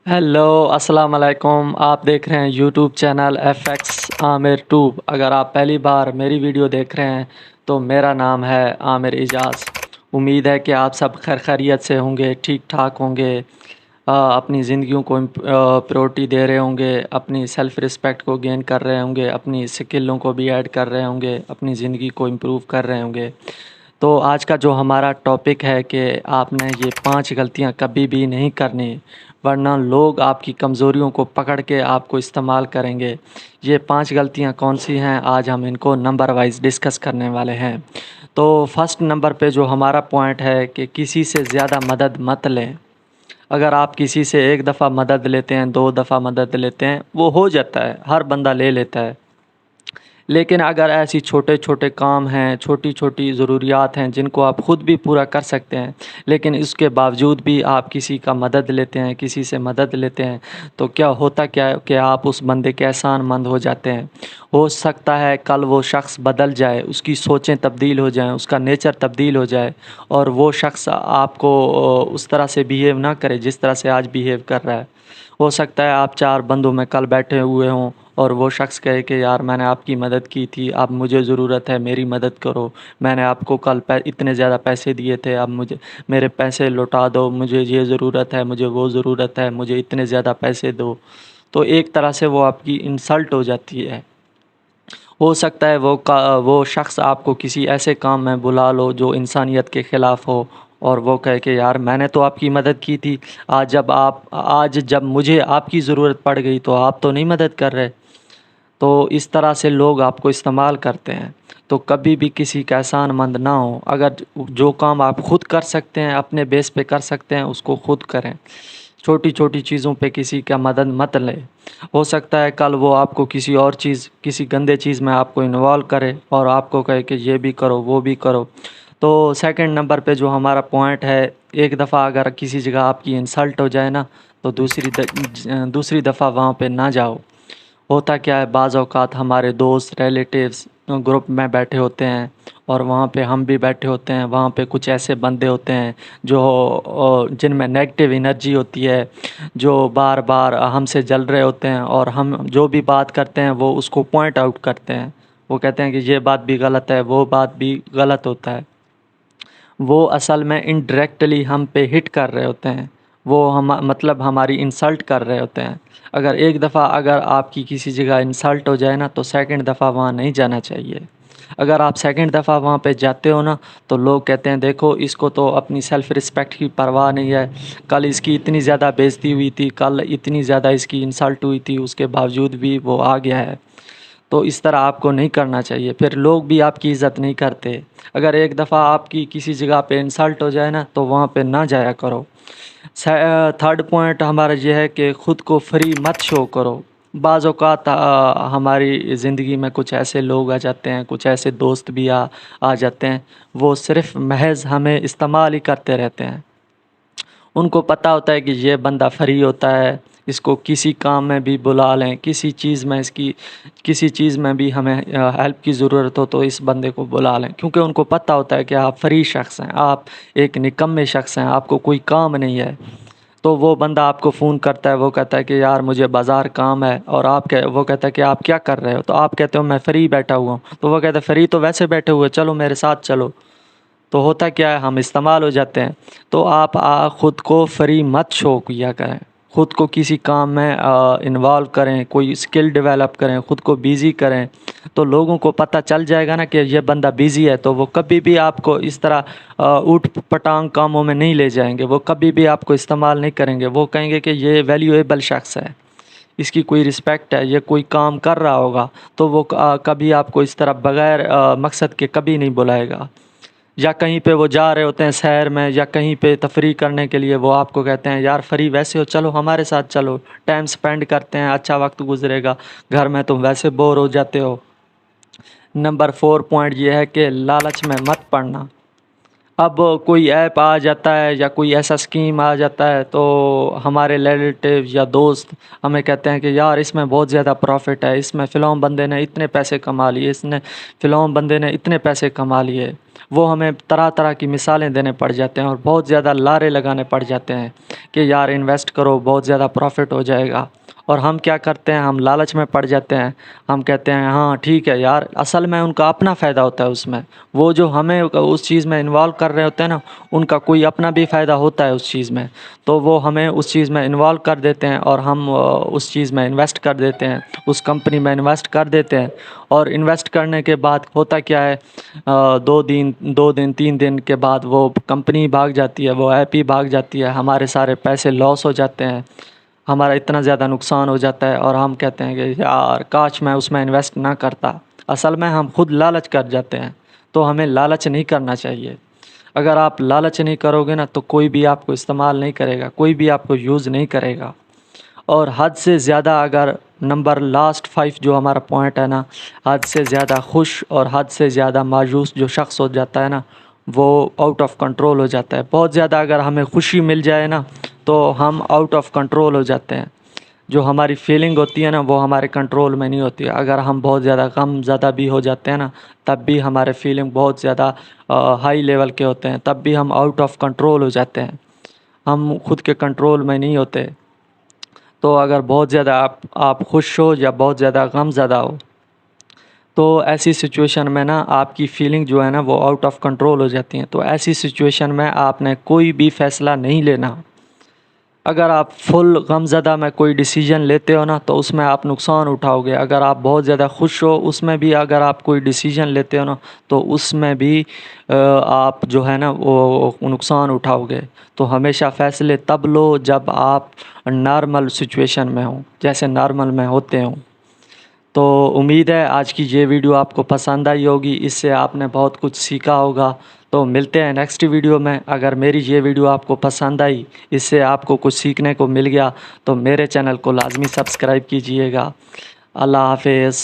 Hello अस्सलाम वालेकुम। आप देख रहे हैं YouTube channel F x Aamir tube. अगर आप पहली बार मेरी वीडियो देख रहे हैं तो मेरा नाम है आमिर इजाज़। उम्मीद है कि आप सब खैर खैरियत से होंगे, ठीक ठाक होंगे, अपनी ज़िंदगियों को प्रायोरिटी दे रहे होंगे, अपनी सेल्फ़ रिस्पेक्ट को गेन कर रहे होंगे, अपनी स्किलों को भी ऐड कर रहे होंगे, अपनी ज़िंदगी को इम्प्रूव कर रहे होंगे। तो आज का जो हमारा टॉपिक है कि आपने ये 5 गलतियां कभी भी नहीं करनी, वरना लोग आपकी कमज़ोरियों को पकड़ के आपको इस्तेमाल करेंगे। ये 5 गलतियां कौन सी हैं, आज हम इनको नंबर वाइज डिस्कस करने वाले हैं। तो फर्स्ट नंबर पे जो हमारा पॉइंट है कि किसी से ज़्यादा मदद मत लें। अगर आप किसी से एक दफ़ा मदद लेते हैं, 2 दफ़ा मदद लेते हैं, वो हो जाता है, हर बंदा ले लेता है। लेकिन अगर ऐसी छोटे छोटे काम हैं, छोटी छोटी ज़रूरियात हैं जिनको आप ख़ुद भी पूरा कर सकते हैं, लेकिन इसके बावजूद भी आप किसी का मदद लेते हैं, किसी से मदद लेते हैं, तो क्या होता क्या है कि आप उस बंदे के एहसानमंद हो जाते हैं। हो सकता है कल वो शख्स बदल जाए, उसकी सोचें तब्दील हो जाएं, उसका नेचर तब्दील हो जाए और वो शख्स आपको उस तरह से बिहेव ना करे जिस तरह से आज बिहेव कर रहा है। हो सकता है आप 4 बंदों में कल बैठे हुए हों और वो शख्स कहे कि यार मैंने आपकी मदद की थी, अब मुझे ज़रूरत है, मेरी मदद करो। मैंने आपको कल इतने ज़्यादा पैसे दिए थे, अब मुझे मेरे पैसे लौटा दो, मुझे ये ज़रूरत है, मुझे वो ज़रूरत है, मुझे इतने ज़्यादा पैसे दो। तो एक तरह से वो आपकी इंसल्ट हो जाती है। हो सकता है वो शख्स आपको किसी ऐसे काम में बुला लो जो इंसानियत के ख़िलाफ़ हो और वो कहे कि यार मैंने तो आपकी मदद की थी, आज जब मुझे आपकी ज़रूरत पड़ गई तो आप तो नहीं मदद कर रहे। तो इस तरह से लोग आपको इस्तेमाल करते हैं। तो कभी भी किसी का एहसानमंद ना हो। अगर जो काम आप ख़ुद कर सकते हैं, अपने बेस पे कर सकते हैं, उसको ख़ुद करें। छोटी छोटी चीज़ों पे किसी का मदद मत लें। हो सकता है कल वो आपको किसी और चीज़, किसी गंदे चीज़ में आपको इन्वॉल्व करे और आपको कहे कि ये भी करो, वो भी करो। तो सेकंड नंबर पे जो हमारा पॉइंट है, एक दफ़ा अगर किसी जगह आपकी इंसल्ट हो जाए ना, तो दूसरी दफ़ा वहाँ पे ना जाओ। होता क्या है, बाज़ औक़ात हमारे दोस्त रिलेटिव्स ग्रुप में बैठे होते हैं और वहाँ पे हम भी बैठे होते हैं। वहाँ पे कुछ ऐसे बंदे होते हैं जो जिनमें नेगेटिव एनर्जी होती है, जो बार बार हमसे जल रहे होते हैं और हम जो भी बात करते हैं वो उसको पॉइंट आउट करते हैं। वो कहते हैं कि ये बात भी गलत है, वो बात भी गलत होता है। वो असल में इनडायरेक्टली हम पे हिट कर रहे होते हैं। वो मतलब हमारी इंसल्ट कर रहे होते हैं। अगर एक दफ़ा अगर आपकी किसी जगह इंसल्ट हो जाए ना, तो सेकंड दफ़ा वहाँ नहीं जाना चाहिए। अगर आप सेकंड दफ़ा वहाँ पे जाते हो ना, तो लोग कहते हैं देखो इसको तो अपनी सेल्फ़ रिस्पेक्ट की परवाह नहीं है। कल इसकी इतनी ज़्यादा बेइज़्ज़ती हुई थी, कल इतनी ज़्यादा इसकी इंसल्ट हुई थी, उसके बावजूद भी वो आ गया है। तो इस तरह आपको नहीं करना चाहिए, फिर लोग भी आपकी इज़्ज़त नहीं करते। अगर एक दफ़ा आपकी किसी जगह पे इंसल्ट हो जाए ना, तो वहाँ पे ना जाया करो। थर्ड पॉइंट हमारा ये है कि ख़ुद को फ्री मत शो करो। बाज़ औक़ात हमारी ज़िंदगी में कुछ ऐसे लोग आ जाते हैं, कुछ ऐसे दोस्त भी आ जाते हैं, वो सिर्फ़ महज़ हमें इस्तेमाल ही करते रहते हैं। उनको पता होता है कि ये बंदा फ्री होता है, इसको किसी काम में भी बुला लें, किसी चीज़ में भी हमें हेल्प की ज़रूरत हो तो इस बंदे को बुला लें, क्योंकि उनको पता होता है कि आप फ्री शख्स हैं, आप एक निकम्मे शख्स हैं, आपको कोई काम नहीं है। तो वो बंदा आपको फ़ोन करता है, वो कहता है कि यार मुझे बाज़ार काम है, और वो कहता है कि आप क्या कर रहे हो, तो आप कहते हो मैं फ्री बैठा हुआ हूँ। तो वो कहता है फ्री तो वैसे बैठे हुए, चलो मेरे साथ चलो। तो होता क्या है, हम इस्तेमाल हो जाते हैं। तो आप ख़ुद को फ्री मत शो किया करें। ख़ुद को किसी काम में इन्वॉल्व करें, कोई स्किल डेवलप करें, ख़ुद को बिज़ी करें। तो लोगों को पता चल जाएगा ना कि ये बंदा बिज़ी है, तो वो कभी भी आपको इस तरह ऊट पटांग कामों में नहीं ले जाएंगे। वो कभी भी आपको इस्तेमाल नहीं करेंगे। वो कहेंगे कि ये वैल्यूएबल शख्स है, इसकी कोई रिस्पेक्ट है, ये कोई काम कर रहा होगा। तो वो कभी आपको इस तरह बग़ैर मकसद के कभी नहीं बुलाएगा। या कहीं पे वो जा रहे होते हैं शहर में, या कहीं पे तफरी करने के लिए, वो आपको कहते हैं यार फ्री वैसे हो, चलो हमारे साथ चलो, टाइम स्पेंड करते हैं, अच्छा वक्त गुजरेगा, घर में तुम वैसे बोर हो जाते हो। नंबर 4 पॉइंट ये है कि लालच में मत पड़ना। अब कोई ऐप आ जाता है या कोई ऐसा स्कीम आ जाता है, तो हमारे रिलेटिव या दोस्त हमें कहते हैं कि यार इसमें बहुत ज़्यादा प्रॉफिट है, इसमें फ़िलौन बंदे ने इतने पैसे कमा लिए, इसने फ़िलौन बंदे ने इतने पैसे कमा लिए। وہ ہمیں طرح طرح کی مثالیں دینے پڑ جاتے ہیں اور بہت زیادہ لارے لگانے پڑ جاتے ہیں کہ یار انویسٹ کرو، بہت زیادہ پروفٹ ہو جائے گا۔ اور ہم کیا کرتے ہیں، ہم لالچ میں پڑ جاتے ہیں، ہم کہتے ہیں ہاں ٹھیک ہے یار، اصل میں ان کا اپنا فائدہ ہوتا ہے اس میں، وہ جو ہمیں اس چیز میں انوالو کر رہے ہوتے ہیں نا، ان کا کوئی اپنا بھی فائدہ ہوتا ہے اس چیز میں، تو وہ ہمیں اس چیز میں انوالو کر دیتے ہیں اور ہم اس چیز میں انویسٹ کر دیتے ہیں، اس کمپنی میں انویسٹ کر دیتے ہیں۔ اور انویسٹ کرنے کے بعد ہوتا کیا ہے، 2 دن 3 دن کے بعد وہ کمپنی بھاگ جاتی ہے، وہ ایپ ہی بھاگ جاتی ہے، ہمارے سارے پیسے لاس ہو جاتے ہیں، ہمارا اتنا زیادہ نقصان ہو جاتا ہے اور ہم کہتے ہیں کہ یار کاش میں اس میں انویسٹ نہ کرتا۔ اصل میں ہم خود لالچ کر جاتے ہیں، تو ہمیں لالچ نہیں کرنا چاہیے۔ اگر آپ لالچ نہیں کرو گے نا تو کوئی بھی آپ کو استعمال نہیں کرے گا، کوئی بھی آپ کو یوز نہیں کرے گا۔ اور حد سے زیادہ اگر لاسٹ 5 جو ہمارا پوائنٹ ہے نا، حد سے زیادہ خوش اور حد سے زیادہ مایوس جو شخص ہو جاتا ہے نا، وہ آؤٹ آف کنٹرول ہو جاتا ہے۔ بہت زیادہ اگر ہمیں خوشی مل جائے نا تو ہم آؤٹ آف کنٹرول ہو جاتے ہیں، جو ہماری فیلنگ ہوتی ہے نا وہ ہمارے کنٹرول میں نہیں ہوتی ہے۔ اگر ہم بہت زیادہ غم زدہ بھی ہو جاتے ہیں نا، تب بھی ہمارے فیلنگ بہت زیادہ ہائی لیول کے ہوتے ہیں، تب بھی ہم آؤٹ آف کنٹرول ہو جاتے ہیں، ہم خود کے کنٹرول میں نہیں ہوتے۔ تو اگر بہت زیادہ آپ خوش ہو یا بہت زیادہ غم زدہ ہو، تو ایسی سچویشن میں نا آپ کی فیلنگ جو ہے نا وہ آؤٹ آف کنٹرول ہو جاتی ہیں۔ تو ایسی سچویشن میں آپ نے کوئی بھی فیصلہ نہیں لینا۔ اگر آپ فل غم زدہ میں کوئی ڈیسیجن لیتے ہو نا تو اس میں آپ نقصان اٹھاؤ گے۔ اگر آپ بہت زیادہ خوش ہو، اس میں بھی اگر آپ کوئی ڈیسیجن لیتے ہو نا تو اس میں بھی آپ جو ہے نا وہ نقصان اٹھاؤ گے۔ تو ہمیشہ فیصلے تب لو جب آپ نارمل سچویشن میں ہوں، جیسے نارمل میں ہوتے ہوں۔ تو امید ہے آج کی یہ ویڈیو آپ کو پسند آئی ہوگی، اس سے آپ نے بہت کچھ سیکھا ہوگا۔ تو ملتے ہیں نیکسٹ ویڈیو میں۔ اگر میری یہ ویڈیو آپ کو پسند آئی، اس سے آپ کو کچھ سیکھنے کو مل گیا، تو میرے چینل کو لازمی سبسکرائب کیجئے گا۔ اللہ حافظ۔